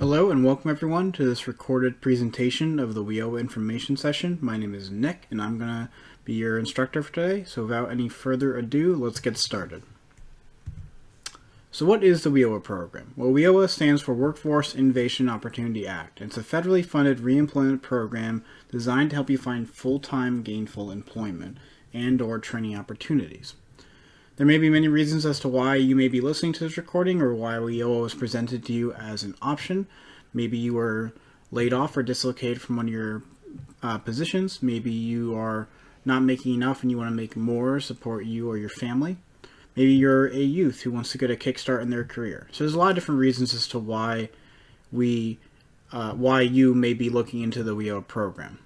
Hello and welcome everyone to this recorded presentation of the WIOA information session. My name is Nick and I'm going to be your instructor for today. So without any further ado, let's get started. So what is the WIOA program? Well, WIOA stands for Workforce Innovation Opportunity Act. It's a federally funded reemployment program designed to help you find full-time gainful employment and or training opportunities. There may be many reasons as to why you may be listening to this recording or why WIOA was presented to you as an option. Maybe you were laid off or dislocated from one of your positions. Maybe you are not making enough and you want to make more, support you or your family. Maybe you're a youth who wants to get a kickstart in their career. So there's a lot of different reasons as to why you may be looking into the WIOA program.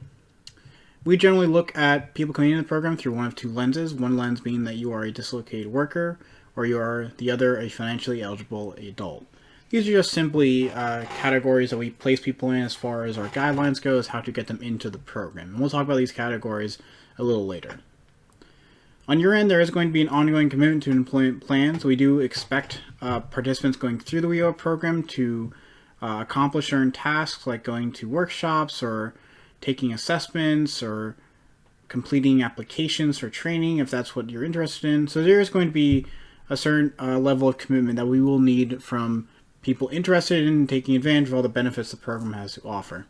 We generally look at people coming into the program through one of two lenses, one lens being that you are a dislocated worker, or you are the other a financially eligible adult. These are just simply categories that we place people in as far as our guidelines go, as how to get them into the program. And we'll talk about these categories a little later. On your end, there is going to be an ongoing commitment to an employment plan, so we do expect participants going through the WIOA program to accomplish certain tasks like going to workshops or taking assessments or completing applications for training if that's what you're interested in. So there is going to be a certain level of commitment that we will need from people interested in taking advantage of all the benefits the program has to offer.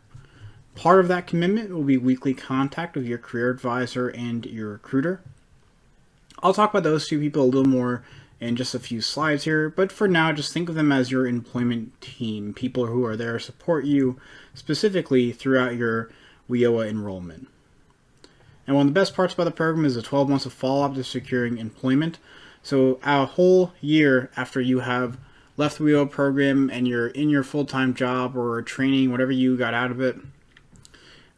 Part of that commitment will be weekly contact with your career advisor and your recruiter. I'll talk about those two people a little more in just a few slides here, but for now, just think of them as your employment team, people who are there to support you specifically throughout your WIOA enrollment. And one of the best parts about the program is the 12 months of follow-up to securing employment. So a whole year after you have left the WIOA program and you're in your full-time job or training, whatever you got out of it,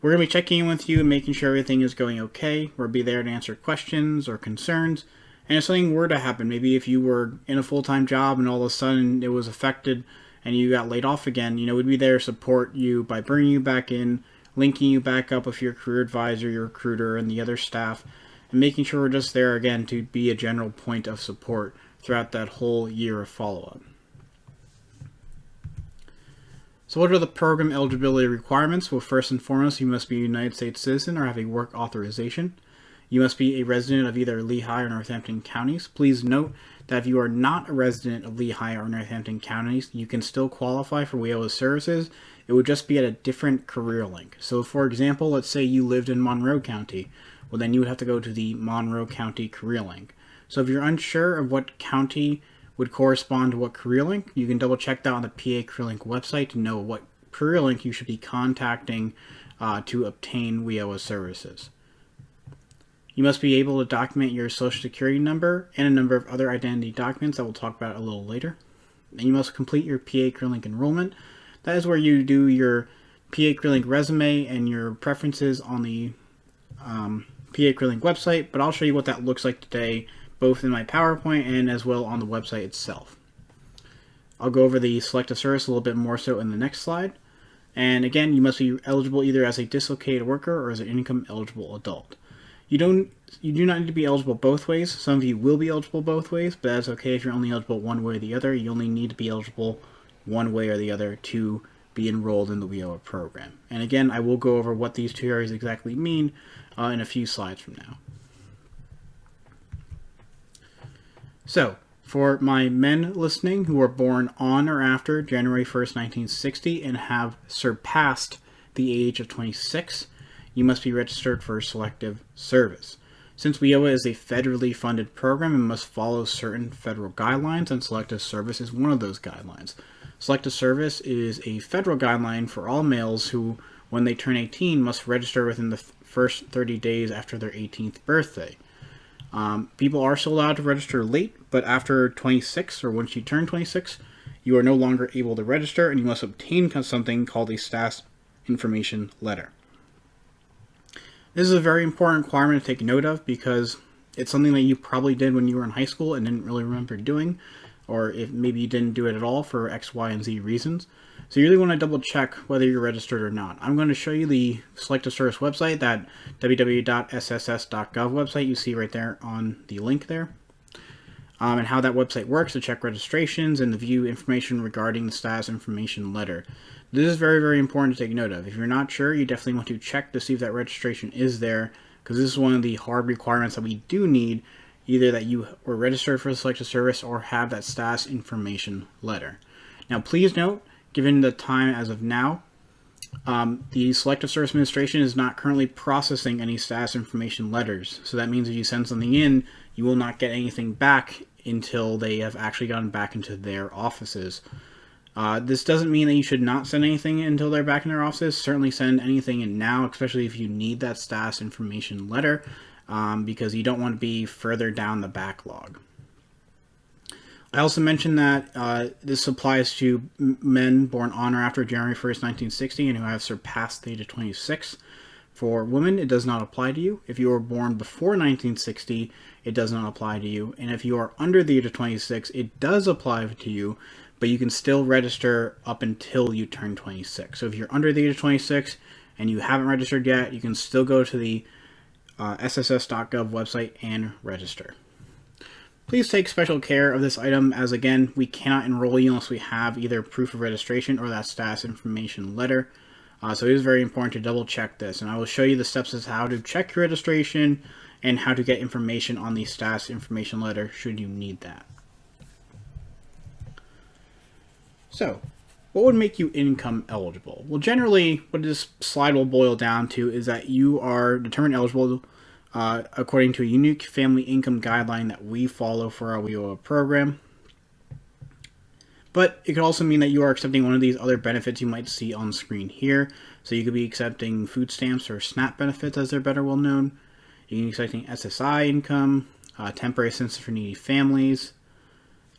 we're going to be checking in with you and making sure everything is going okay. We'll be there to answer questions or concerns. And if something were to happen, maybe if you were in a full-time job and all of a sudden it was affected and you got laid off again, we'd be there to support you by bringing you back in, linking you back up with your career advisor, your recruiter, and the other staff, and making sure we're just there again to be a general point of support throughout that whole year of follow-up. So what are the program eligibility requirements? Well, first and foremost, you must be a United States citizen or have a work authorization. You must be a resident of either Lehigh or Northampton counties. Please note that if you are not a resident of Lehigh or Northampton counties, you can still qualify for WIOA services. It would just be at a different CareerLink. So for example, let's say you lived in Monroe County. Well, then you would have to go to the Monroe County CareerLink. So if you're unsure of what county would correspond to what CareerLink, you can double check that on the PA CareerLink website to know what CareerLink you should be contacting to obtain WIOA services. You must be able to document your social security number and a number of other identity documents that we'll talk about a little later. And you must complete your PA CareerLink enrollment. That is where you do your PA CareerLink resume and your preferences on the PA CareerLink website, but I'll show you what that looks like today, both in my PowerPoint and as well on the website itself. I'll go over the Selective Service a little bit more so in the next slide. And again, you must be eligible either as a dislocated worker or as an income eligible adult. You do not need to be eligible both ways. Some of you will be eligible both ways, but that's okay if you're only eligible one way or the other. You only need to be eligible one way or the other to be enrolled in the WIOA program. And again, I will go over what these two areas exactly mean in a few slides from now. So, for my men listening who were born on or after January 1st, 1960 and have surpassed the age of 26, you must be registered for Selective Service. Since WIOA is a federally funded program and must follow certain federal guidelines, and Selective Service is one of those guidelines. Selective Service is a federal guideline for all males who, when they turn 18, must register within the first 30 days after their 18th birthday. People are still allowed to register late, but after 26, or once you turn 26, you are no longer able to register, and you must obtain something called a status information letter. This is a very important requirement to take note of because it's something that you probably did when you were in high school and didn't really remember doing, or if maybe you didn't do it at all for X, Y, and Z reasons. So you really want to double check whether you're registered or not. I'm going to show you the Selective Service website, that www.sss.gov website you see right there on the link there. and how that website works to check registrations and to view information regarding the status information letter. This is very, very important to take note of. If you're not sure, you definitely want to check to see if that registration is there, because this is one of the hard requirements that we do need, either that you were registered for the Selective Service or have that status information letter. Now, please note, given the time as of now, the Selective Service Administration is not currently processing any status information letters. So that means if you send something in, you will not get anything back until they have actually gotten back into their offices. This doesn't mean that you should not send anything until they're back in their offices. Certainly send anything in now, especially if you need that status information letter, because you don't want to be further down the backlog. I also mentioned that this applies to men born on or after January 1st, 1960 and who have surpassed the age of 26. For women, it does not apply to you. If you were born before 1960, it does not apply to you. And if you are under the age of 26, it does apply to you, but you can still register up until you turn 26. So if you're under the age of 26 and you haven't registered yet, you can still go to the sss.gov website and register. Please take special care of this item, as again, we cannot enroll you unless we have either proof of registration or that status information letter. So it is very important to double check this, and I will show you the steps as to how to check your registration and how to get information on the status information letter should you need that. So, what would make you income eligible? Well, generally, what this slide will boil down to is that you are determined eligible according to a unique family income guideline that we follow for our WIOA program. But it could also mean that you are accepting one of these other benefits you might see on screen here. So you could be accepting food stamps or SNAP benefits, as they're better well known. You can be accepting SSI income, temporary assistance for needy families,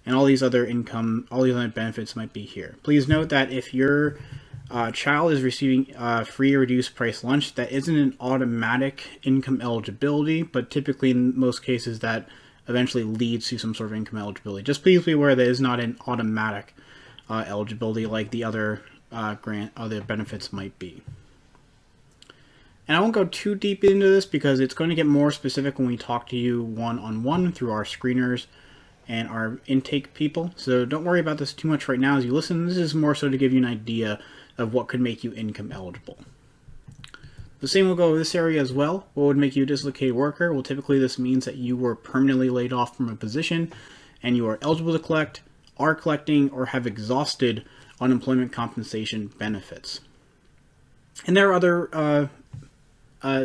and all these other benefits might be here. Please note that if your child is receiving free or reduced price lunch, that isn't an automatic income eligibility, but typically in most cases that eventually leads to some sort of income eligibility. Just please be aware that it is not an automatic eligibility like the other other benefits might be. And I won't go too deep into this because it's going to get more specific when we talk to you one-on-one through our screeners and our intake people. So don't worry about this too much right now as you listen. This is more so to give you an idea of what could make you income eligible. The same will go with this area as well. What would make you a dislocated worker? Well, typically this means that you were permanently laid off from a position and you are eligible to collect, are collecting, or have exhausted unemployment compensation benefits. And there are other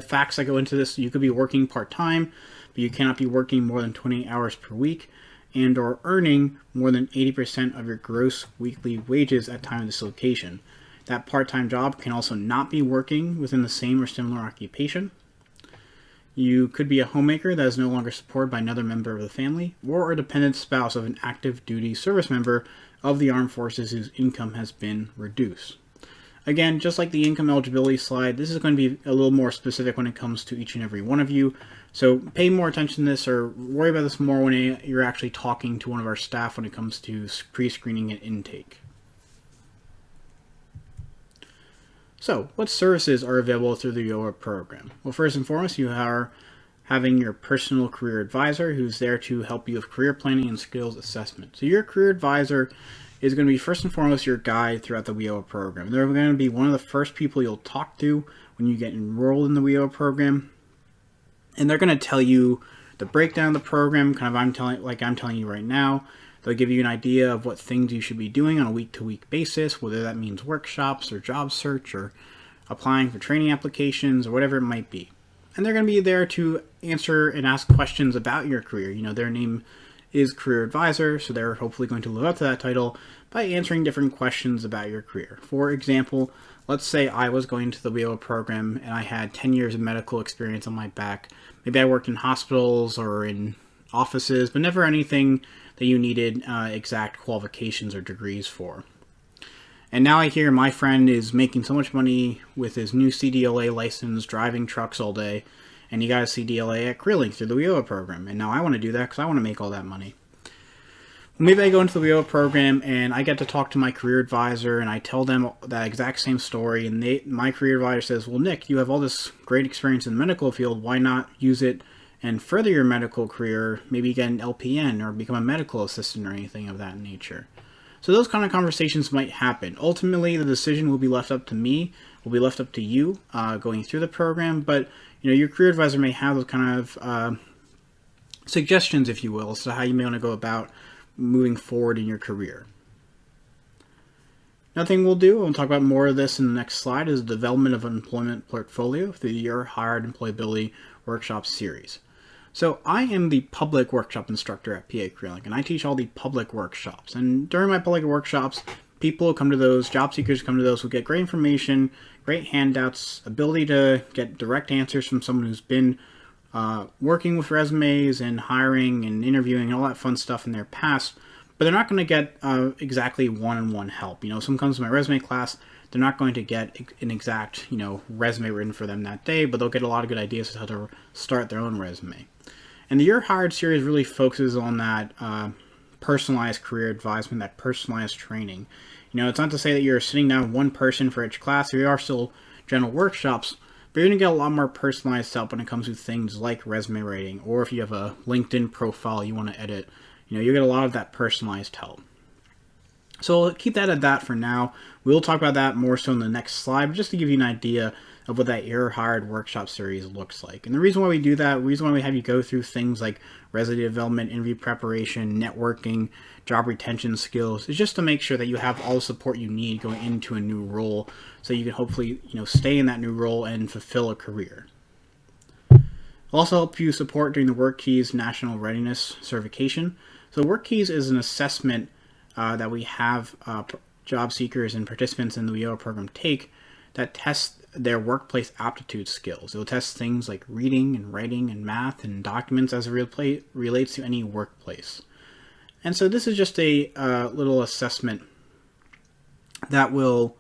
facts that go into this. You could be working part-time, but you cannot be working more than 20 hours per week and or earning more than 80% of your gross weekly wages at time of dislocation. That part-time job can also not be working within the same or similar occupation. You could be a homemaker that is no longer supported by another member of the family, or a dependent spouse of an active duty service member of the armed forces whose income has been reduced. Again, just like the income eligibility slide, this is going to be a little more specific when it comes to each and every one of you. So pay more attention to this, or worry about this more when you're actually talking to one of our staff when it comes to pre-screening and intake. So, what services are available through the WIOA program? Well, first and foremost, you are having your personal career advisor who's there to help you with career planning and skills assessment. So your career advisor is going to be first and foremost your guide throughout the WIOA program. They're going to be one of the first people you'll talk to when you get enrolled in the WIOA program. And they're going to tell you the breakdown of the program, kind of I'm telling you right now. They'll give you an idea of what things you should be doing on a week-to-week basis, whether that means workshops or job search or applying for training applications or whatever it might be. And they're going to be there to answer and ask questions about your career. You know, their name is Career Advisor, so they're hopefully going to live up to that title by answering different questions about your career. For example, let's say I was going to the WIOA program and I had 10 years of medical experience on my back. Maybe I worked in hospitals or in offices, but never anything that you needed exact qualifications or degrees for. And now I hear my friend is making so much money with his new CDLA license, driving trucks all day, and he got a CDLA at CareerLink through the WIOA program. And now I want to do that because I want to make all that money. Maybe I go into the WIOA program and I get to talk to my career advisor and I tell them that exact same story, and my career advisor says, well, Nick, you have all this great experience in the medical field, why not use it and further your medical career, maybe get an LPN or become a medical assistant or anything of that nature. So those kind of conversations might happen. Ultimately, the decision will be left up to me, will be left up to you going through the program, but your career advisor may have those kind of suggestions, if you will, as to how you may want to go about moving forward in your career. Another thing we'll do, and we'll talk about more of this in the next slide, is the development of an employment portfolio through your Hired Employability Workshop series. So I am the public workshop instructor at PA CareerLink, and I teach all the public workshops. And during my public workshops, people who come to those, job seekers who come to those, will get great information, great handouts, ability to get direct answers from someone who's been working with resumes and hiring and interviewing and all that fun stuff in their past, but they're not going to get exactly one-on-one help. Someone comes to my resume class, they're not going to get an exact, resume written for them that day, but they'll get a lot of good ideas as how to start their own resume. And the You're Hired series really focuses on that personalized career advisement, that personalized training. It's not to say that you're sitting down with one person for each class. There are still general workshops, but you're going to get a lot more personalized help when it comes to things like resume writing, or if you have a LinkedIn profile you want to edit, you get a lot of that personalized help. So we'll keep that at that for now. We'll talk about that more so in the next slide, but just to give you an idea of what that You're Hired workshop series looks like. And the reason why we do that, the reason why we have you go through things like resume development, interview preparation, networking, job retention skills, is just to make sure that you have all the support you need going into a new role, so you can hopefully stay in that new role and fulfill a career. It'll also help you support during the WorkKeys National Readiness Certification. So WorkKeys is an assessment that we have job seekers and participants in the WIOA program take that tests their workplace aptitude skills. It will test things like reading and writing and math and documents as it relates to any workplace. And so this is just a little assessment that will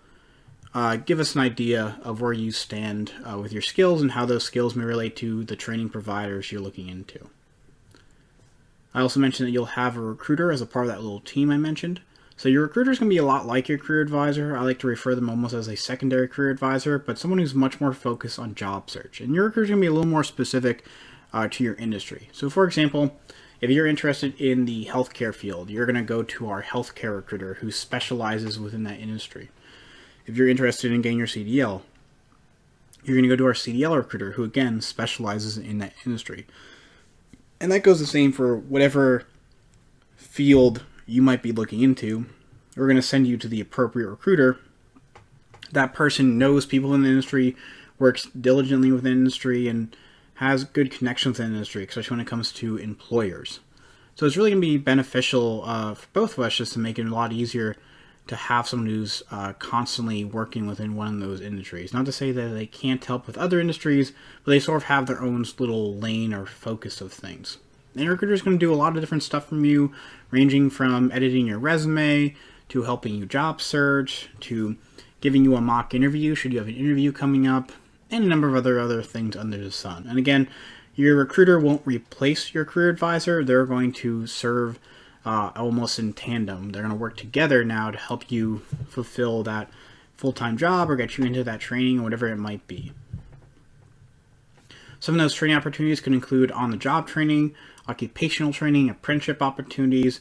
give us an idea of where you stand with your skills and how those skills may relate to the training providers you're looking into. I also mentioned that you'll have a recruiter as a part of that little team I mentioned. So your recruiter is going to be a lot like your career advisor. I like to refer them almost as a secondary career advisor, but someone who's much more focused on job search. And your recruiter is going to be a little more specific to your industry. So for example, if you're interested in the healthcare field, you're going to go to our healthcare recruiter who specializes within that industry. If you're interested in getting your CDL, you're going to go to our CDL recruiter who again specializes in that industry. And that goes the same for whatever field you might be looking into. We're going to send you to the appropriate recruiter. That person knows people in the industry, works diligently with the industry, and has good connections in the industry, especially when it comes to employers. So it's really going to be beneficial for both of us just to make it a lot easier to have someone who's constantly working within one of those industries. Not to say that they can't help with other industries, but they sort of have their own little lane or focus of things. And your recruiter is going to do a lot of different stuff from you, ranging from editing your resume, to helping you job search, to giving you a mock interview should you have an interview coming up, and a number of other things under the sun. And again, your recruiter won't replace your career advisor. They're going to serve almost in tandem. They're going to work together now to help you fulfill that full-time job or get you into that training or whatever it might be. Some of those training opportunities could include on-the-job training, occupational training, apprenticeship opportunities.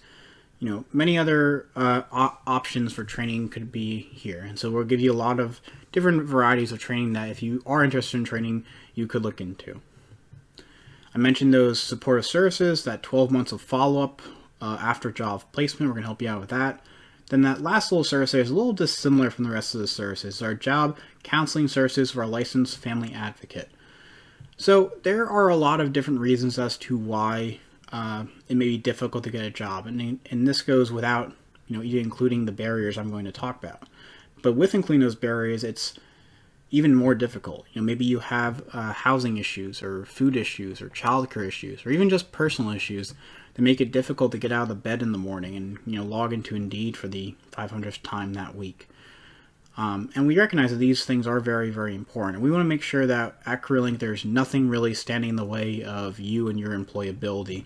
Many other options for training could be here. And so we'll give you a lot of different varieties of training that if you are interested in training, you could look into. I mentioned those supportive services, that 12 months of follow-up after job placement. We're going to help you out with that. Then that last little service there is a little dissimilar from the rest of the services. Our job counseling services for a licensed family advocate. So there are a lot of different reasons as to why it may be difficult to get a job. And this goes without even including the barriers I'm going to talk about. But with including those barriers, it's even more difficult. Maybe you have housing issues or food issues or childcare issues or even just personal issues that make it difficult to get out of the bed in the morning and log into Indeed for the 500th time that week. And we recognize that these things are very, very important. We want to make sure that at CareerLink there's nothing really standing in the way of you and your employability.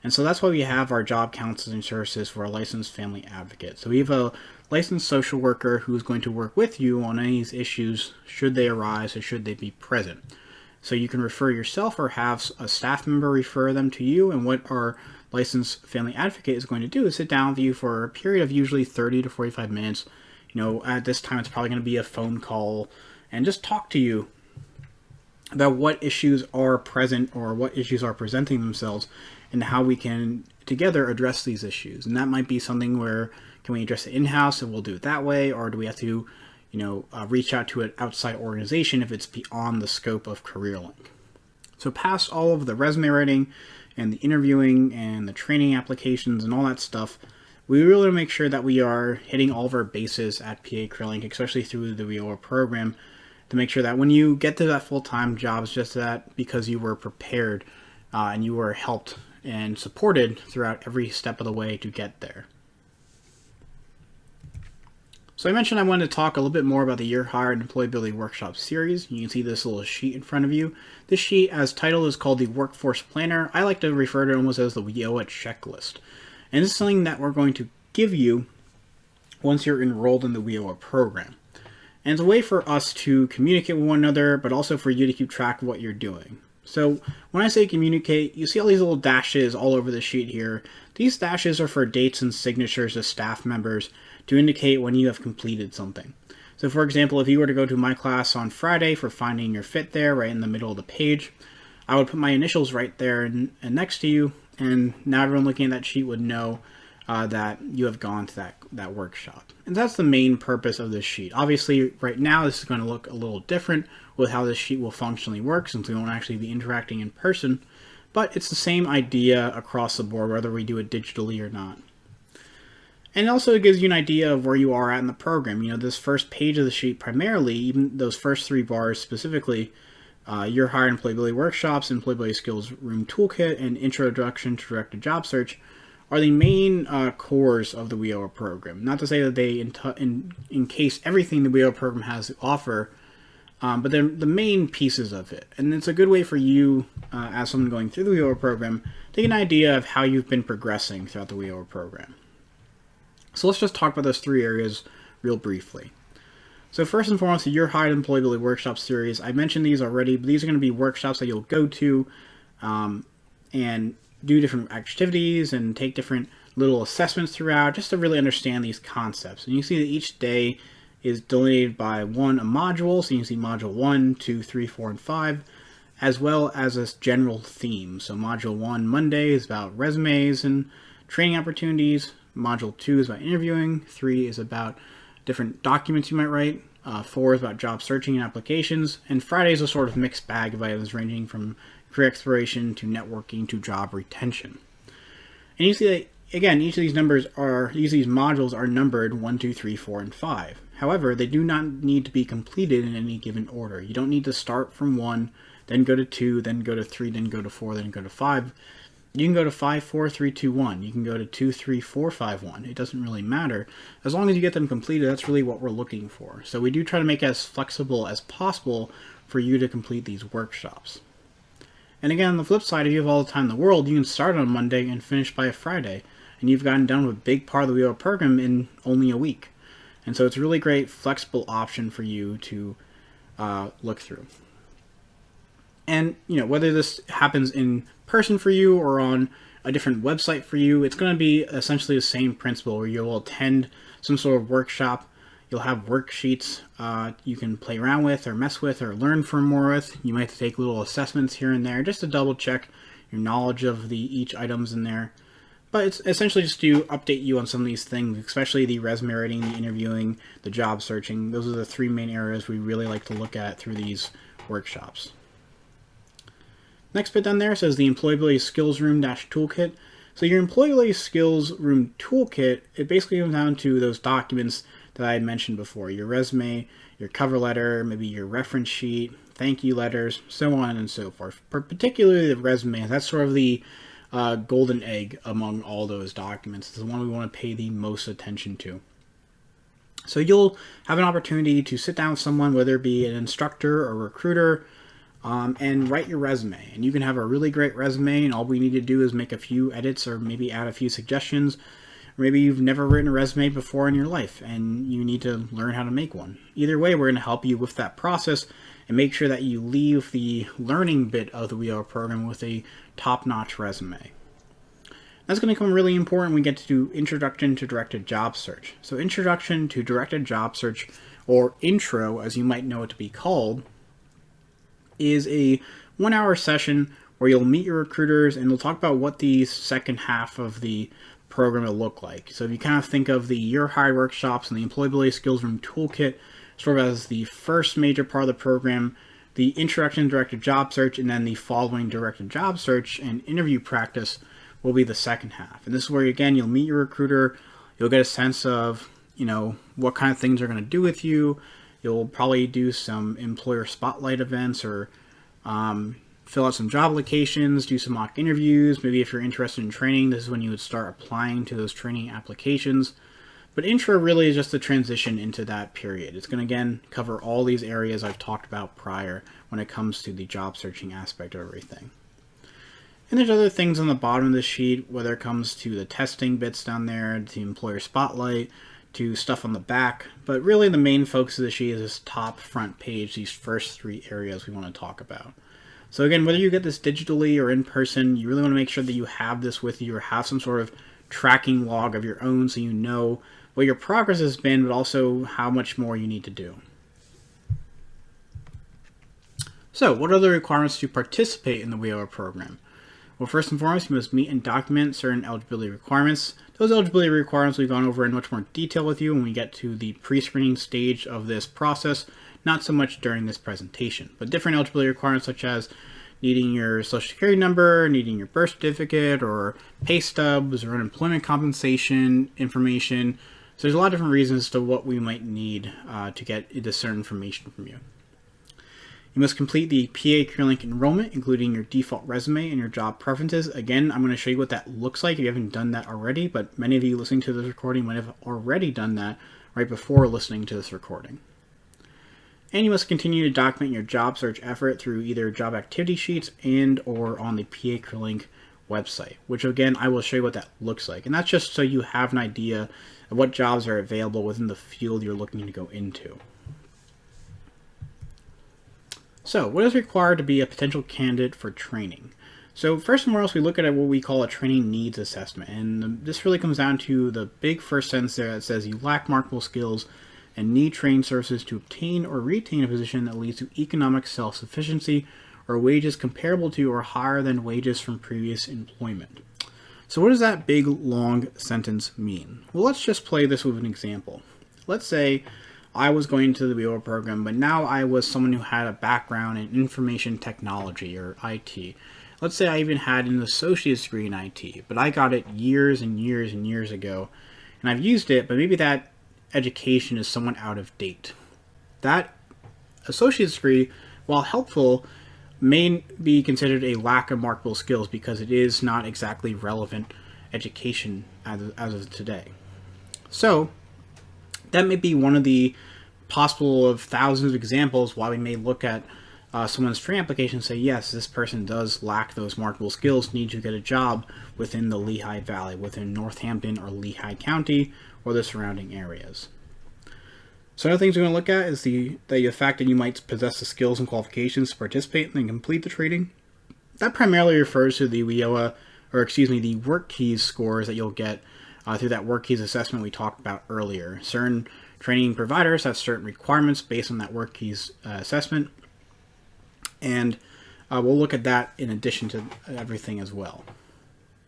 And so that's why we have our job counseling services for a licensed family advocate. So we have a licensed social worker who's going to work with you on any issues should they arise or should they be present. So you can refer yourself or have a staff member refer them to you. And what our licensed family advocate is going to do is sit down with you for a period of usually 30 to 45 minutes. At this time, it's probably going to be a phone call and just talk to you about what issues are present or what issues are presenting themselves and how we can together address these issues. And that might be something where, can we address it in-house and we'll do it that way, or do we have to reach out to an outside organization if it's beyond the scope of CareerLink. So past all of the resume writing and the interviewing and the training applications and all that stuff, we really want to make sure that we are hitting all of our bases at PA CareerLink, especially through the WIOA program, to make sure that when you get to that full-time job, it's just that because you were prepared and you were helped and supported throughout every step of the way to get there. So I mentioned I wanted to talk a little bit more about the Year Hired Employability Workshop series. You can see this little sheet in front of you. This sheet, as titled, is called the Workforce Planner. I like to refer to it almost as the WIOA checklist. And this is something that we're going to give you once you're enrolled in the WIOA program. And it's a way for us to communicate with one another, but also for you to keep track of what you're doing. So when I say communicate, you see all these little dashes all over the sheet here. These dashes are for dates and signatures of staff members to indicate when you have completed something. So for example, if you were to go to my class on Friday for finding your fit there, right in the middle of the page, I would put my initials right there and next to you, and now everyone looking at that sheet would know that you have gone to that workshop. And that's the main purpose of this sheet. Obviously, right now, this is going to look a little different with how this sheet will functionally work, since we won't actually be interacting in person, but it's the same idea across the board, whether we do it digitally or not. And it also gives you an idea of where you are at in the program. This first page of the sheet primarily, even those first 3 bars specifically, Year Hired Employability Workshops, Employability Skills Room Toolkit, and Introduction to Directed Job Search, are the main cores of the WIOA program. Not to say that they encase everything the WIOA program has to offer, but they're the main pieces of it. And it's a good way for you, as someone going through the WIOA program, to get an idea of how you've been progressing throughout the WIOA program. So let's just talk about those 3 areas real briefly. So first and foremost, the Year Hired Employability Workshop series. I mentioned these already, but these are going to be workshops that you'll go to and do different activities and take different little assessments throughout, just to really understand these concepts. And you see that each day is delineated by a module, so you can see module 1, 2, 3, 4, and 5, as well as a general theme. So module 1, Monday, is about resumes and training opportunities. Module 2 is about interviewing. 3 is about different documents you might write. 4 is about job searching and applications. And Friday is a sort of mixed bag of items ranging from career exploration to networking to job retention. And you see that, again, each of these modules are numbered 1, 2, 3, 4, and 5. However, they do not need to be completed in any given order. You don't need to start from 1, then go to 2, then go to 3, then go to 4, then go to 5. You can go to 5, 4, 3, 2, 1. You can go to 2, 3, 4, 5, 1. It doesn't really matter. As long as you get them completed, that's really what we're looking for. So we do try to make it as flexible as possible for you to complete these workshops. And again, on the flip side, if you have all the time in the world, you can start on Monday and finish by a Friday. And you've gotten done with a big part of the WIOA program in only a week. And so it's a really great, flexible option for you to look through. And, whether this happens in person for you or on a different website for you, it's going to be essentially the same principle where you'll attend some sort of workshop. You'll have worksheets you can play around with or mess with or learn from more with. You might have to take little assessments here and there just to double check your knowledge of each items in there. But it's essentially just to update you on some of these things, especially the resume writing, the interviewing, the job searching. Those are the 3 main areas we really like to look at through these workshops. Next bit down there says the Employability Skills Room Toolkit. So your Employability Skills Room Toolkit, it basically comes down to those documents that I had mentioned before. Your resume, your cover letter, maybe your reference sheet, thank you letters, so on and so forth. Particularly the resume, that's sort of the golden egg among all those documents. It's the one we want to pay the most attention to. So you'll have an opportunity to sit down with someone, whether it be an instructor or recruiter, and write your resume. And you can have a really great resume, and all we need to do is make a few edits or maybe add a few suggestions. Or maybe you've never written a resume before in your life and you need to learn how to make one. Either way, we're going to help you with that process and make sure that you leave the learning bit of the WIOA program with a top-notch resume. That's going to become really important when we get to do Introduction to Directed Job Search. So Introduction to Directed Job Search, or Intro as you might know it to be called, is a 1-hour session where you'll meet your recruiters and they'll talk about what the second half of the program will look like. So if you kind of think of the Your Hired workshops and the Employability Skills Room Toolkit sort of as the first major part of the program, the Introduction to Directed Job Search, and then the following Directed Job Search and interview practice will be the second half. And this is where, again, you'll meet your recruiter, you'll get a sense of, what kind of things they're going to do with you. You'll probably do some employer spotlight events or fill out some job applications, do some mock interviews. Maybe if you're interested in training, this is when you would start applying to those training applications. But intro really is just the transition into that period. It's going to, again, cover all these areas I've talked about prior when it comes to the job searching aspect of everything. And there's other things on the bottom of the sheet, whether it comes to the testing bits down there, to employer spotlight, to stuff on the back. But really the main focus of the sheet is this top front page, these first 3 areas we want to talk about. So again, whether you get this digitally or in person, you really want to make sure that you have this with you or have some sort of tracking log of your own so you know what your progress has been, but also how much more you need to do. So what are the requirements to participate in the WIOA program? Well, first and foremost, you must meet and document certain eligibility requirements. Those eligibility requirements we've gone over in much more detail with you when we get to the pre-screening stage of this process, not so much during this presentation. But different eligibility requirements such as needing your social security number, needing your birth certificate, or pay stubs, or unemployment compensation information. So there's a lot of different reasons as to what we might need to get this certain information from you. You must complete the PA CareerLink enrollment, including your default resume and your job preferences. Again, I'm going to show you what that looks like if you haven't done that already, but many of you listening to this recording might have already done that right before listening to this recording. And you must continue to document your job search effort through either job activity sheets and or on the PA CareerLink website, which again, I will show you what that looks like. And that's just so you have an idea of what jobs are available within the field you're looking to go into. So, what is required to be a potential candidate for training? So, first and foremost, we look at what we call a training needs assessment. And this really comes down to the big first sentence there that says you lack marketable skills and need training services to obtain or retain a position that leads to economic self-sufficiency or wages comparable to or higher than wages from previous employment. So, what does that big, long sentence mean? Well, let's just play this with an example. Let's say I was going to the WIOA program, but now I was someone who had a background in information technology or IT. Let's say I even had an associate's degree in IT, but I got it years and years and years ago, and I've used it, but maybe that education is somewhat out of date. That associate's degree, while helpful, may be considered a lack of marketable skills because it is not exactly relevant education as of today. So, that may be one of the possible of thousands of examples why we may look at someone's training application and say, yes, this person does lack those marketable skills, need to get a job within the Lehigh Valley, within Northampton or Lehigh County or the surrounding areas. So other things we're going to look at is the fact that you might possess the skills and qualifications to participate and complete the training. That primarily refers to the WIOA, the Work Keys scores that you'll get through that Work Keys assessment we talked about earlier. Certain training providers have certain requirements based on that Work Keys assessment, and we'll look at that in addition to everything as well.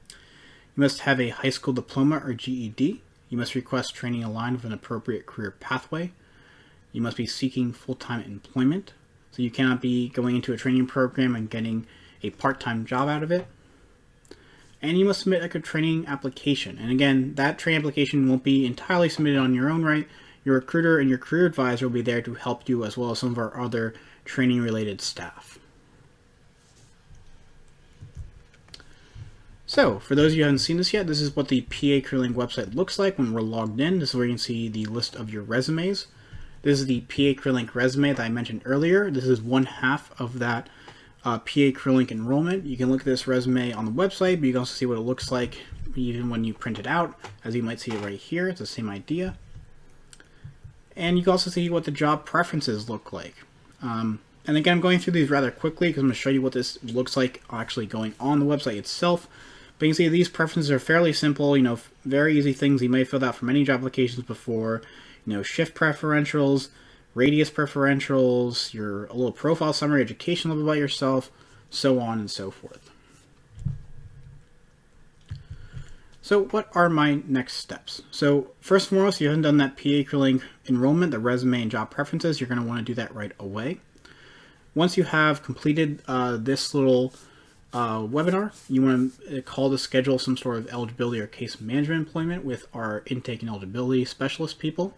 You must have a high school diploma or GED. You must request training aligned with an appropriate career pathway. You must be seeking full-time employment, so you cannot be going into a training program and getting a part-time job out of it. And you must submit a training application. And again, that training application won't be entirely submitted on your own right. Your recruiter and your career advisor will be there to help you, as well as some of our other training-related staff. So, for those of you who haven't seen this yet, this is what the PA CareerLink website looks like when we're logged in. This is where you can see the list of your resumes. This is the PA CareerLink Resume that I mentioned earlier. This is one half of that PA CareerLink enrollment. You can look at this resume on the website, but you can also see what it looks like even when you print it out. As you might see it right here, it's the same idea. And you can also see what the job preferences look like. And again, I'm going through these rather quickly because I'm going to show you what this looks like actually going on the website itself. But you can see these preferences are fairly simple, very easy things you may have filled out for many job applications before. Shift preferentials, radius preferentials, a little profile summary, education level about yourself, so on and so forth. So what are my next steps? So first and foremost, if you haven't done that PA CareerLink enrollment, the resume and job preferences, you're going to want to do that right away. Once you have completed this little webinar, you want to call to schedule some sort of eligibility or case management appointment with our intake and eligibility specialist people.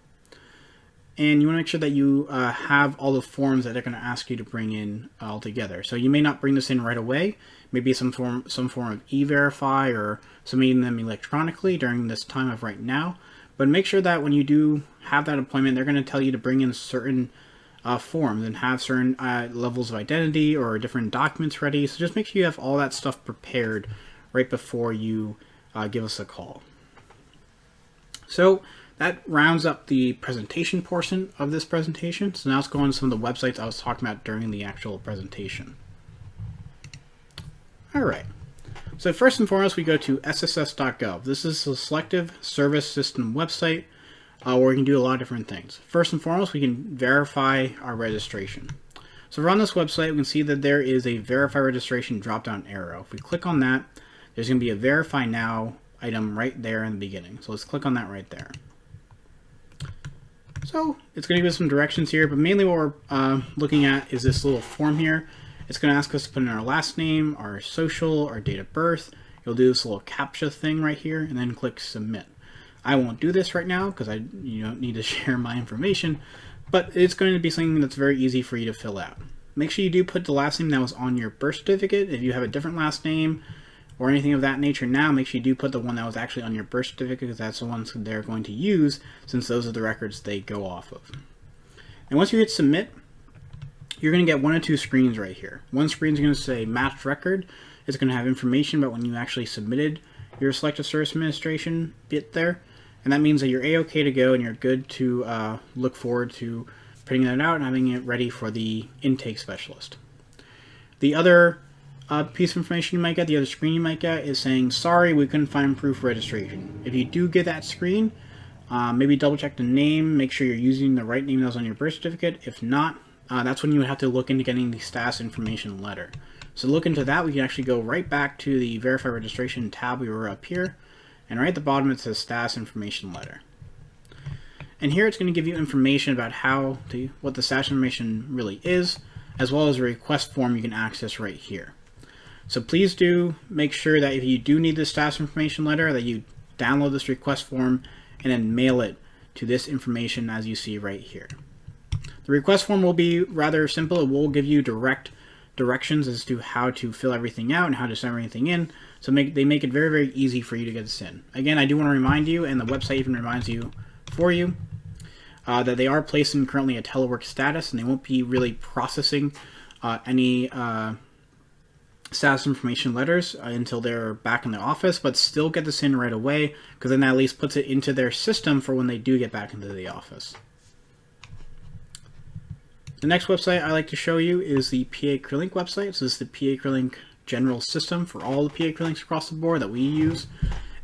And you want to make sure that you have all the forms that they're going to ask you to bring in all together. So you may not bring this in right away. Maybe some form of e-verify or submitting them electronically during this time of right now. But make sure that when you do have that appointment, they're going to tell you to bring in certain forms and have certain levels of identity or different documents ready. So just make sure you have all that stuff prepared right before you give us a call. So that rounds up the presentation portion of this presentation. So now let's go on to some of the websites I was talking about during the actual presentation. All right. So first and foremost, we go to sss.gov. This is the Selective Service System website where we can do a lot of different things. First and foremost, we can verify our registration. So if we're on this website, we can see that there is a Verify Registration drop-down arrow. If we click on that, there's going to be a Verify Now item right there in the beginning. So let's click on that right there. So it's going to give us some directions here, but mainly what we're looking at is this little form here. It's going to ask us to put in our last name, our social, our date of birth. You'll do this little CAPTCHA thing right here and then click Submit. I won't do this right now because I don't need to share my information, but it's going to be something that's very easy for you to fill out. Make sure you do put the last name that was on your birth certificate. If you have a different last name or anything of that nature now, make sure you do put the one that was actually on your birth certificate because that's the ones they're going to use since those are the records they go off of. And once you hit Submit, you're going to get one of two screens right here. One screen is going to say Matched Record. It's going to have information about when you actually submitted your Selective Service Administration bit there. And that means that you're A-OK to go and you're good to look forward to printing that out and having it ready for the intake specialist. The other piece of information you might get, the other screen you might get is saying, sorry, we couldn't find proof of registration. If you do get that screen, maybe double check the name, make sure you're using the right name that was on your birth certificate. If not, that's when you would have to look into getting the status information letter. So look into that. We can actually go right back to the Verify Registration tab we were up here. And right at the bottom it says Status Information Letter. And here it's going to give you information about what the status information really is, as well as a request form you can access right here. So please do make sure that if you do need this status information letter, that you download this request form and then mail it to this information as you see right here. The request form will be rather simple. It will give you directions as to how to fill everything out and how to send everything in. So they make it very, very easy for you to get this in. Again, I do want to remind you, and the website even reminds you for you, that they are placed in currently a telework status, and they won't be really processing any status information letters until they're back in the office, but still get this in right away, because then that at least puts it into their system for when they do get back into the office. The next website I like to show you is the PA CareerLink website. So this is the PA CareerLink General system for all the PA CareerLinks across the board that we use.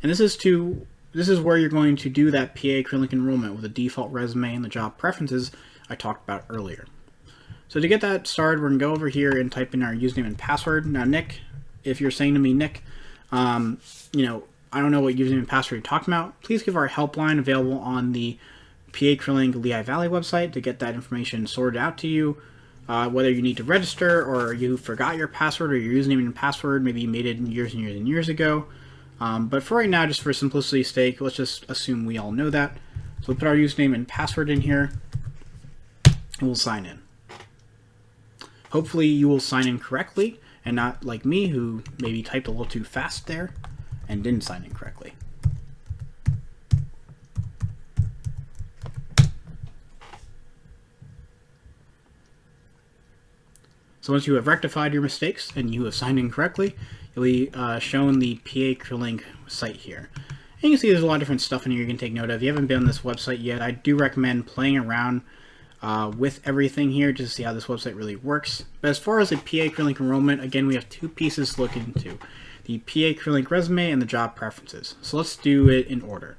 And this is where you're going to do that PA CareerLink enrollment with the default resume and the job preferences I talked about earlier. So to get that started, we're going to go over here and type in our username and password. Now, Nick, if you're saying to me, Nick, I don't know what username and password you're talking about, please give our helpline available on the PA CareerLink Lehigh Valley website to get that information sorted out to you. Whether you need to register or you forgot your password or your username and password, maybe you made it years and years and years ago. But for right now, just for simplicity's sake, let's just assume we all know that. So we'll put our username and password in here, and we'll sign in. Hopefully you will sign in correctly and not like me, who maybe typed a little too fast there and didn't sign in correctly. So once you have rectified your mistakes and you have signed in correctly, you'll be shown the PA CareerLink site here. And you can see there's a lot of different stuff in here you can take note of. If you haven't been on this website yet, I do recommend playing around with everything here just to see how this website really works. But as far as the PA CareerLink enrollment, again, we have two pieces to look into: the PA CareerLink Resume and the job preferences. So let's do it in order.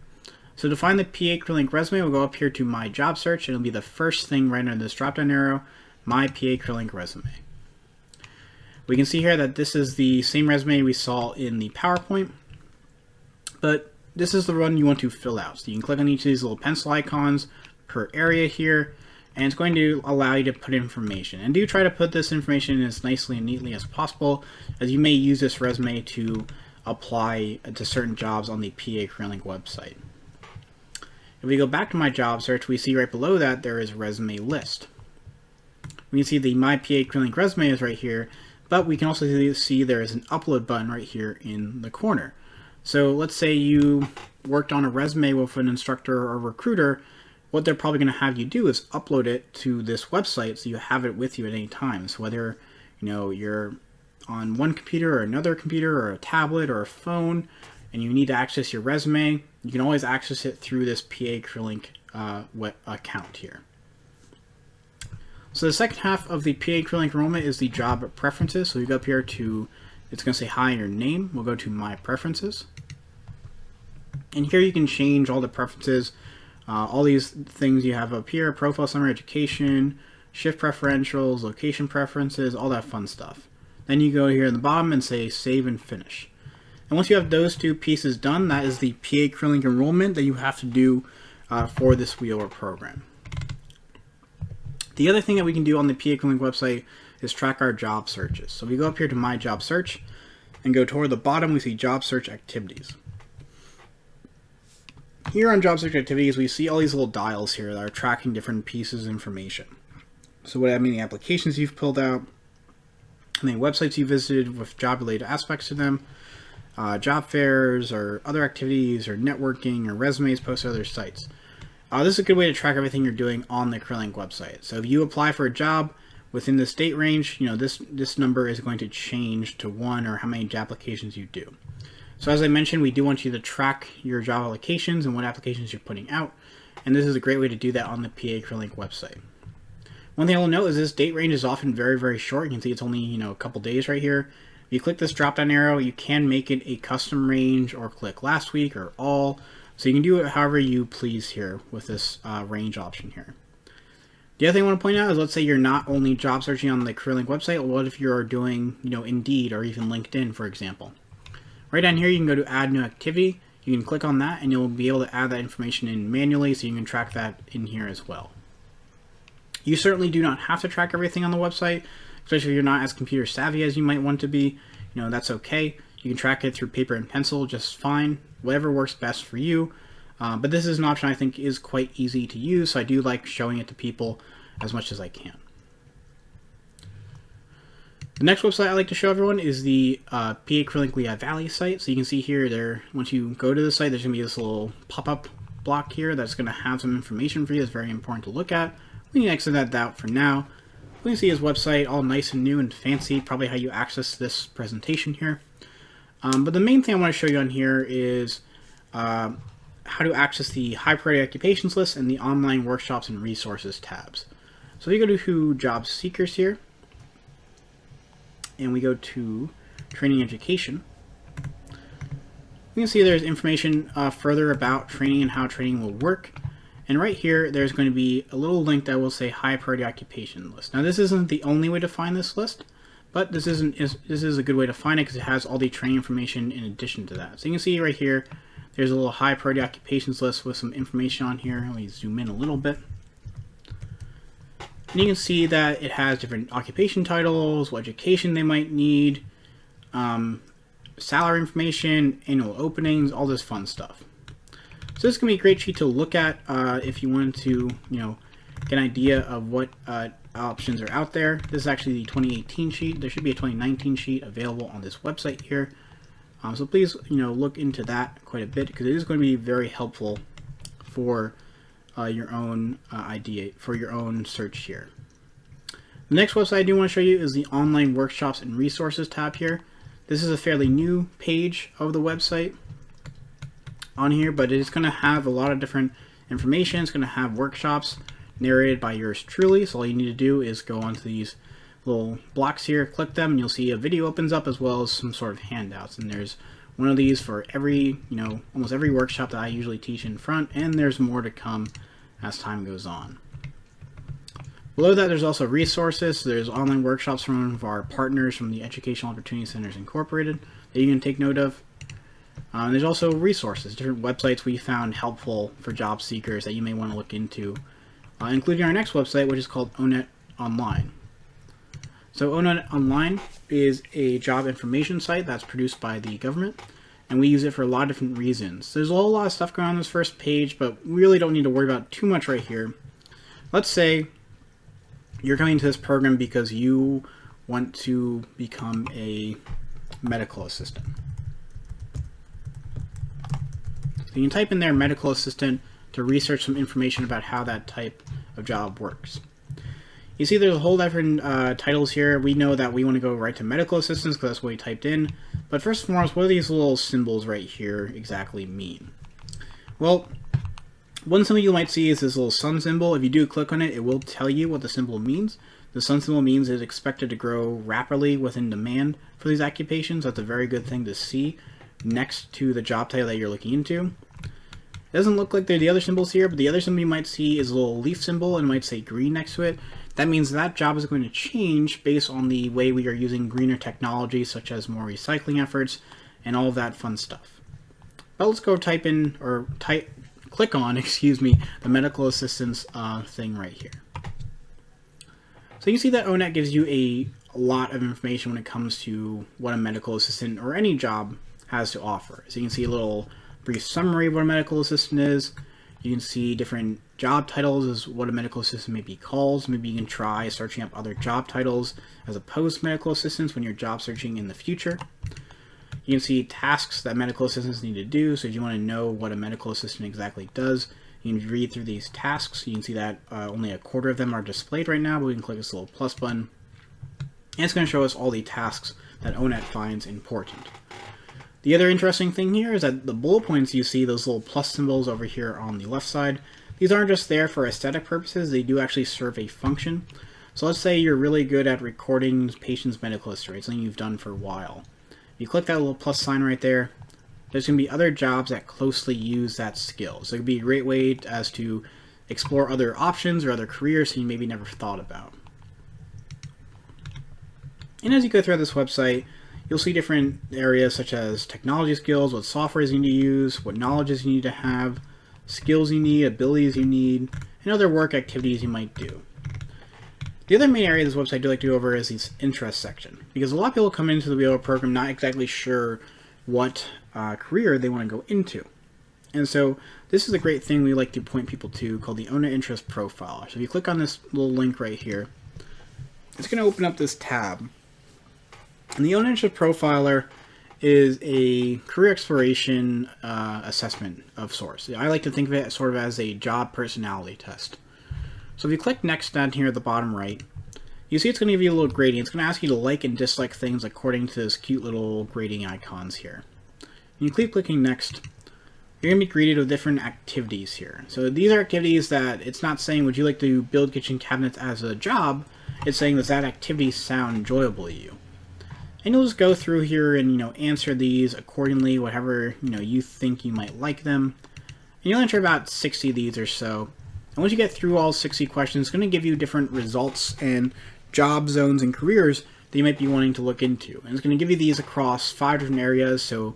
So to find the PA CareerLink Resume, we'll go up here to My Job Search, and it'll be the first thing right under this drop-down arrow, My PA CareerLink Resume. We can see here that this is the same resume we saw in the PowerPoint, but this is the one you want to fill out. So you can click on each of these little pencil icons per area here, and it's going to allow you to put information. And do try to put this information in as nicely and neatly as possible, as you may use this resume to apply to certain jobs on the PA CareerLink website. If we go back to My Job Search, we see right below that there is Resume List. We can see the My PA CareerLink Resume is right here, but we can also see there is an upload button right here in the corner. So let's say you worked on a resume with an instructor or recruiter. What they're probably going to have you do is upload it to this website so you have it with you at any time. So whether you're on one computer or another computer or a tablet or a phone and you need to access your resume, you can always access it through this PA CareerLink account here. So the second half of the PA CareerLink enrollment is the job preferences. So we go up here to, it's going to say hi in your name. We'll go to My Preferences. And here you can change all the preferences. All these things you have up here: profile summary, education, shift preferentials, location preferences, all that fun stuff. Then you go here in the bottom and say save and finish. And once you have those two pieces done, that is the PA CareerLink enrollment that you have to do for this WIOA program. The other thing that we can do on the PA CareerLink website is track our job searches. So we go up here to My Job Search and go toward the bottom, we see Job Search Activities. Here on Job Search Activities, we see all these little dials here that are tracking different pieces of information. So what I mean, the applications you've pulled out, and the websites you visited with job-related aspects to them, job fairs or other activities or networking or resumes posted to other sites. This is a good way to track everything you're doing on the CareerLink website. So if you apply for a job within this date range, this number is going to change to 1 or how many applications you do. So as I mentioned, we do want you to track your job applications and what applications you're putting out, and this is a great way to do that on the PA CareerLink website. One thing I will note is this date range is often very, very short. You can see it's only a couple days right here. If you click this drop-down arrow, you can make it a custom range or click last week or all. So you can do it however you please here with this range option here. The other thing I want to point out is, let's say you're not only job searching on the CareerLink website. What if you're doing, Indeed or even LinkedIn, for example? Right down here, you can go to Add New Activity. You can click on that, and you'll be able to add that information in manually, so you can track that in here as well. You certainly do not have to track everything on the website, especially if you're not as computer savvy as you might want to be. That's okay. You can track it through paper and pencil just fine, whatever works best for you. But this is an option I think is quite easy to use, so I do like showing it to people as much as I can. The next website I like to show everyone is the PA CareerLink Lehigh Valley site. So you can see here, once you go to the site, there's going to be this little pop-up block here that's going to have some information for you that's very important to look at. We can exit that out for now. We can see his website, all nice and new and fancy, probably how you access this presentation here. But the main thing I want to show you on here is how to access the high priority occupations list and the online workshops and resources tabs. So you go to job seekers here, and we go to training education. You can see there's information further about training and how training will work. And right here, there's going to be a little link that will say high priority occupation list. Now this isn't the only way to find this list, but this is a good way to find it because it has all the training information in addition to that. So you can see right here, there's a little high priority occupations list with some information on here. Let me zoom in a little bit. And you can see that it has different occupation titles, what education they might need, salary information, annual openings, all this fun stuff. So this is going to be a great sheet to look at if you wanted to, get an idea of what options are out there. This is actually the 2018 sheet. There should be a 2019 sheet available on this website here. So please, look into that quite a bit because it is going to be very helpful for your own idea, for your own search here. The next website I do want to show you is the Online Workshops and Resources tab here. This is a fairly new page of the website on here, but it's going to have a lot of different information. It's going to have workshops narrated by yours truly, so all you need to do is go onto these little blocks here, click them, and you'll see a video opens up as well as some sort of handouts. And there's one of these for every, almost every workshop that I usually teach in front, and there's more to come as time goes on. Below that, there's also resources. So there's online workshops from one of our partners from the Educational Opportunity Centers Incorporated that you can take note of. There's also resources, different websites we found helpful for job seekers that you may want to look into, including our next website, which is called Onan Online. So Onan Online is a job information site that's produced by the government, and we use it for a lot of different reasons. There's a whole lot of stuff going on this first page, but we really don't need to worry about too much right here. Let's say you're coming to this program because you want to become a medical assistant. So you can type in there medical assistant to research some information about how that type of job works. You see there's a whole different titles here. We know that we want to go right to medical assistants because that's what we typed in. But first and foremost, what do these little symbols right here exactly mean? Well, one symbol you might see is this little sun symbol. If you do click on it, it will tell you what the symbol means. The sun symbol means it's expected to grow rapidly within demand for these occupations. That's a very good thing to see next to the job title that you're looking into. It doesn't look like they're the other symbols here, but the other symbol you might see is a little leaf symbol and might say green next to it. That means that job is going to change based on the way we are using greener technology, such as more recycling efforts and all of that fun stuff. But let's go click on, the medical assistance thing right here. So you can see that ONET gives you a lot of information when it comes to what a medical assistant or any job has to offer. So you can see a little brief summary of what a medical assistant is. You can see different job titles as what a medical assistant may be called. Maybe you can try searching up other job titles as opposed to medical assistants when you're job searching in the future. You can see tasks that medical assistants need to do. So if you want to know what a medical assistant exactly does, you can read through these tasks. You can see that only a quarter of them are displayed right now, but we can click this little plus button. And it's going to show us all the tasks that ONET finds important. The other interesting thing here is that the bullet points you see, those little plus symbols over here on the left side, these aren't just there for aesthetic purposes, they do actually serve a function. So let's say you're really good at recording patients' medical history, something you've done for a while. You click that little plus sign right there, there's going to be other jobs that closely use that skill. So it could be a great way as to explore other options or other careers that you maybe never thought about. And as you go through this website, you'll see different areas such as technology skills, what softwares you need to use, what knowledges you need to have, skills you need, abilities you need, and other work activities you might do. The other main area of this website I do like to go over is the interest section, because a lot of people come into the WIOA program not exactly sure what career they want to go into. And so this is a great thing we like to point people to called the Onan Interest Profiler. So if you click on this little link right here, it's going to open up this tab. And the Onan Interest Profiler is a career exploration assessment of sorts. I like to think of it sort of as a job personality test. So if you click next down here at the bottom right, you see it's going to give you a little grading. It's going to ask you to like and dislike things according to this cute little grading icons here. When you keep clicking next, you're going to be greeted with different activities here. So these are activities that it's not saying would you like to build kitchen cabinets as a job, it's saying does that activity sound enjoyable to you. And you'll just go through here and answer these accordingly, whatever you think you might like them. And you'll enter about 60 of these or so. And once you get through all 60 questions, it's going to give you different results and job zones and careers that you might be wanting to look into. And it's going to give you these across 5 different areas. So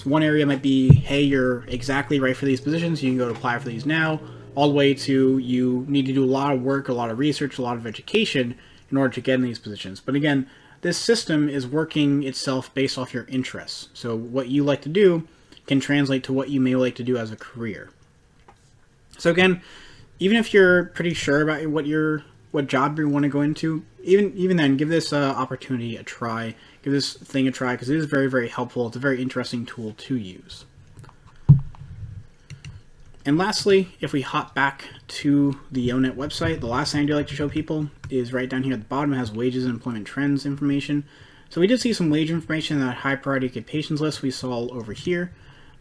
one area might be, hey, you're exactly right for these positions, you can go to apply for these now, all the way to you need to do a lot of work, a lot of research, a lot of education in order to get in these positions. But again, this system is working itself based off your interests. So what you like to do can translate to what you may like to do as a career. So again, even if you're pretty sure about what job you want to go into, even then, give this opportunity a try. Give this thing a try because it is very, very helpful. It's a very interesting tool to use. And lastly, if we hop back to the ONET website, the last thing I do like to show people is right down here at the bottom. It has wages and employment trends information. So we did see some wage information in that high priority occupations list we saw over here.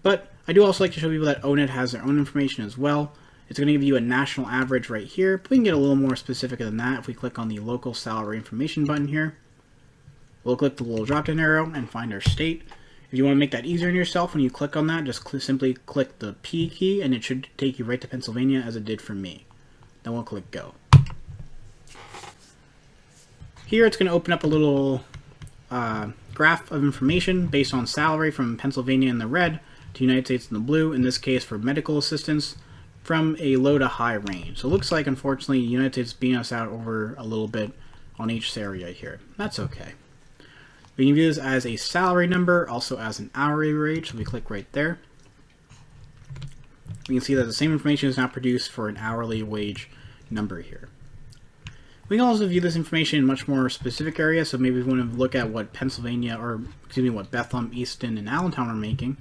But I do also like to show people that ONET has their own information as well. It's going to give you a national average right here, but we can get a little more specific than that if we click on the local salary information button here. We'll click the little drop-down arrow and find our state. If you want to make that easier on yourself, when you click on that, just simply click the P key and it should take you right to Pennsylvania as it did for me. Then we'll click go. Here it's going to open up a little graph of information based on salary from Pennsylvania in the red to United States in the blue, in this case for medical assistance, from a low to high range. So it looks like, unfortunately, the United States beating us out over a little bit on each area here. That's okay. We can view this as a salary number, also as an hourly rate, so we click right there. We can see that the same information is now produced for an hourly wage number here. We can also view this information in much more specific areas, so maybe we want to look at what Pennsylvania, or excuse me, what Bethlehem, Easton, and Allentown are making.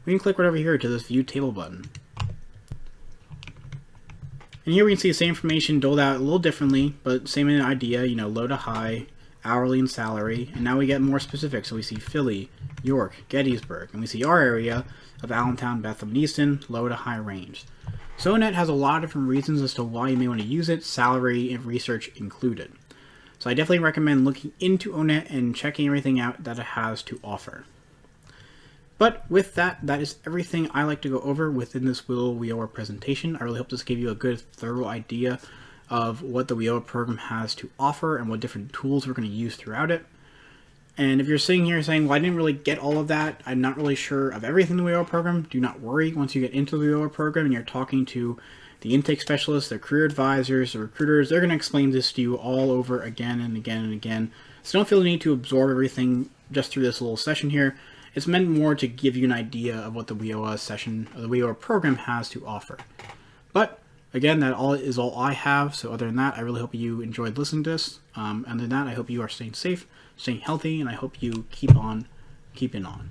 We can click right over here to this View Table button. And here we can see the same information doled out a little differently, but same idea, you know, low to high, hourly and salary, and now we get more specific. So we see Philly, York, Gettysburg, and we see our area of Allentown, Bethlehem, and Easton, low to high range. So ONET has a lot of different reasons as to why you may want to use it, salary and research included. So I definitely recommend looking into ONET and checking everything out that it has to offer. But with that, that is everything I like to go over within this WIOA presentation. I really hope this gave you a good, thorough idea of what the WIOA program has to offer and what different tools we're going to use throughout it. And if you're sitting here saying, well, I didn't really get all of that, I'm not really sure of everything in the WIOA program, do not worry. Once you get into the WIOA program and you're talking to the intake specialists, the career advisors, the recruiters, they're going to explain this to you all over again and again and again. So don't feel the need to absorb everything just through this little session here. It's meant more to give you an idea of what the WIOA session, or the WIOA program has to offer. But again, that is all I have. So other than that, I really hope you enjoyed listening to this. Other than that, I hope you are staying safe, staying healthy, and I hope you keep on keeping on.